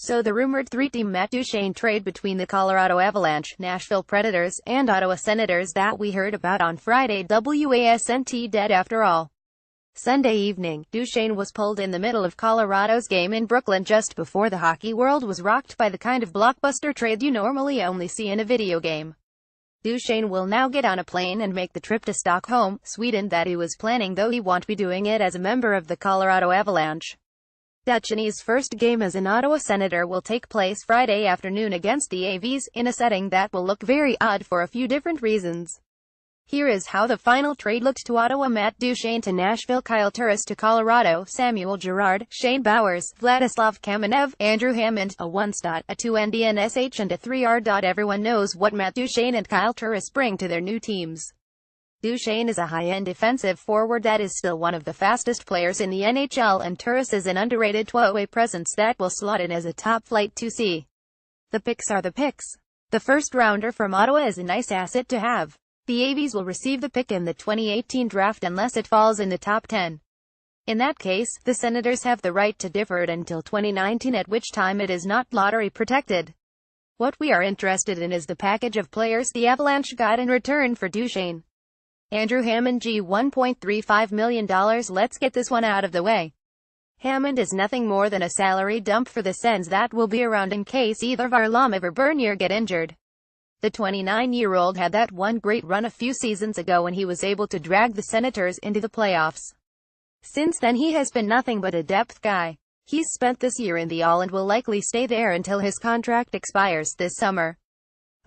So the rumored three-team Matt Duchene trade between the Colorado Avalanche, Nashville Predators, and Ottawa Senators that we heard about on Friday wasn't dead after all. Sunday evening, Duchene was pulled in the middle of Colorado's game in Brooklyn just before the hockey world was rocked by the kind of blockbuster trade you normally only see in a video game. Duchene will now get on a plane and make the trip to Stockholm, Sweden that he was planning, though he won't be doing it as a member of the Colorado Avalanche. Duchene's first game as an Ottawa Senator will take place Friday afternoon against the Avs, in a setting that will look very odd for a few different reasons. Here is how the final trade looked to Ottawa: Matt Duchene to Nashville, Kyle Turris to Colorado, Samuel Girard, Shane Bowers, Vladislav Kamenev, Andrew Hammond, a 1 star, a 2 NDNSH and a 3 R. Everyone knows what Matt Duchene and Kyle Turris bring to their new teams. Duchene is a high-end defensive forward that is still one of the fastest players in the NHL, and Turris is an underrated two-way presence that will slot in as a top-flight 2C. The picks are the picks. The first-rounder from Ottawa is a nice asset to have. The Avs will receive the pick in the 2018 draft unless it falls in the top 10. In that case, the Senators have the right to defer it until 2019, at which time it is not lottery protected. What we are interested in is the package of players the Avalanche got in return for Duchene. Andrew Hammond, $1.35 million. Let's get this one out of the way. Hammond is nothing more than a salary dump for the Sens that will be around in case either Varlamov or Bernier get injured. The 29-year-old had that one great run a few seasons ago when he was able to drag the Senators into the playoffs. Since then he has been nothing but a depth guy. He's spent this year in the All and will likely stay there until his contract expires this summer.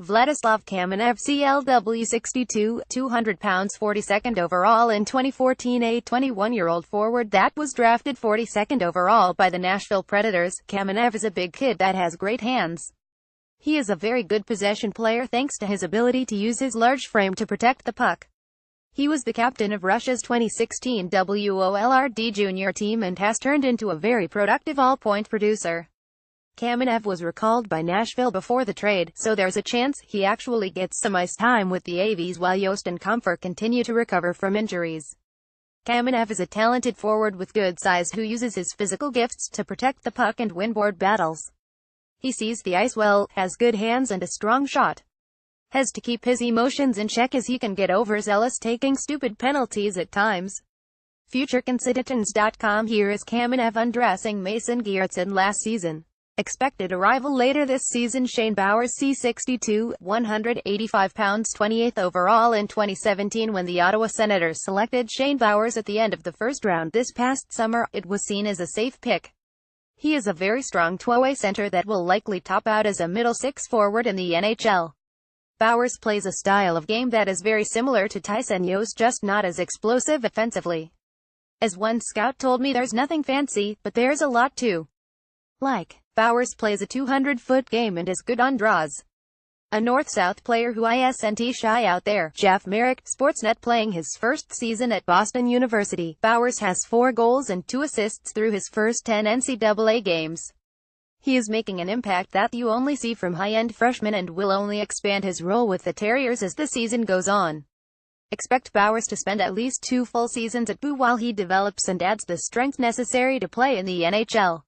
Vladislav Kamenev, CLW 62, 200 pounds, 42nd overall in 2014, a 21-year-old forward that was drafted 42nd overall by the Nashville Predators. Kamenev is a big kid that has great hands. He is a very good possession player thanks to his ability to use his large frame to protect the puck. He was the captain of Russia's 2016 WOLRD junior team and has turned into a very productive all-point producer. Kamenev was recalled by Nashville before the trade, so there's a chance he actually gets some ice time with the Avs while Yost and Comfort continue to recover from injuries. Kamenev is a talented forward with good size who uses his physical gifts to protect the puck and win board battles. He sees the ice well, has good hands and a strong shot. Has to keep his emotions in check as he can get overzealous, taking stupid penalties at times. FutureConsiditons.com. Here is Kamenev undressing Mason Geertsen last season. Expected arrival later this season: Shane Bowers, C62, 185 pounds, 28th overall in 2017. When the Ottawa Senators selected Shane Bowers at the end of the first round this past summer, it was seen as a safe pick. He is a very strong two-way center that will likely top out as a middle six forward in the NHL. Bowers plays a style of game that is very similar to Tyson Yost, just not as explosive offensively. As one scout told me, there's nothing fancy, but there's a lot to like. Bowers plays a 200-foot game and is good on draws. A north-south player who isn't shy out there. Jeff Merrick, Sportsnet. Playing his first season at Boston University, Bowers has 4 goals and 2 assists through his first 10 NCAA games. He is making an impact that you only see from high-end freshmen and will only expand his role with the Terriers as the season goes on. Expect Bowers to spend at least 2 full seasons at BU while he develops and adds the strength necessary to play in the NHL.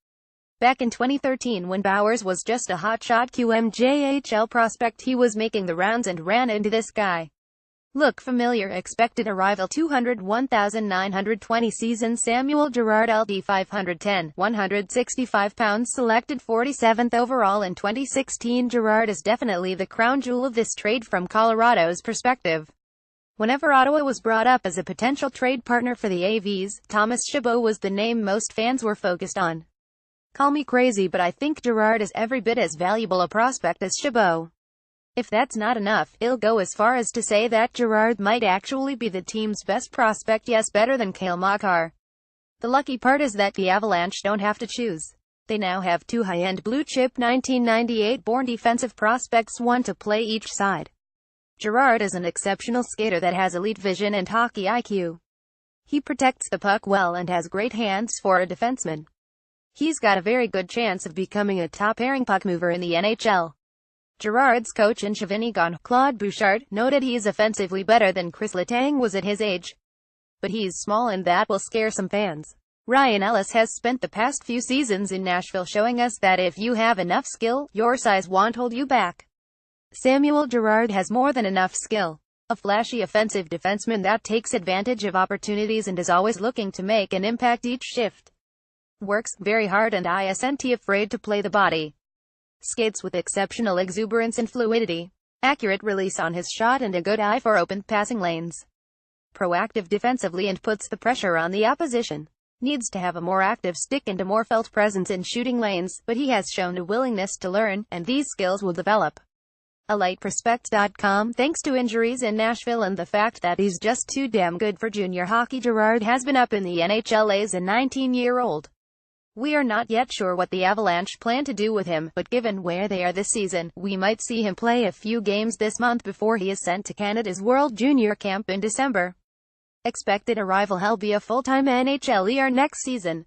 Back in 2013, when Bowers was just a hotshot QMJHL prospect, he was making the rounds and ran into this guy. Look familiar? Expected arrival: 201,920 season. Samuel Girard, LD 510, 165 pounds, selected 47th overall in 2016. Girard is definitely the crown jewel of this trade from Colorado's perspective. Whenever Ottawa was brought up as a potential trade partner for the Avs, Thomas Chabot was the name most fans were focused on. Call me crazy, but I think Girard is every bit as valuable a prospect as Chabot. If that's not enough, I'll go as far as to say that Girard might actually be the team's best prospect, yes, better than Cale Makar. The lucky part is that the Avalanche don't have to choose. They now have 2 high-end blue-chip 1998-born defensive prospects, one to play each side. Girard is an exceptional skater that has elite vision and hockey IQ. He protects the puck well and has great hands for a defenseman. He's got a very good chance of becoming a top-pairing puck mover in the NHL. Girard's coach in Shawinigan, Claude Bouchard, noted he is offensively better than Chris Letang was at his age. But he's small and that will scare some fans. Ryan Ellis has spent the past few seasons in Nashville showing us that if you have enough skill, your size won't hold you back. Samuel Girard has more than enough skill. A flashy offensive defenseman that takes advantage of opportunities and is always looking to make an impact each shift. Works very hard and isn't afraid to play the body. Skates with exceptional exuberance and fluidity. Accurate release on his shot and a good eye for open passing lanes. Proactive defensively and puts the pressure on the opposition. Needs to have a more active stick and a more felt presence in shooting lanes, but he has shown a willingness to learn, and these skills will develop. EliteProspect.com. Thanks to injuries in Nashville and the fact that he's just too damn good for junior hockey, Girard has been up in the NHL as a 19-year-old. We are not yet sure what the Avalanche plan to do with him, but given where they are this season, we might see him play a few games this month before he is sent to Canada's World Junior Camp in December. Expected arrival: he'll be a full-time NHLer next season.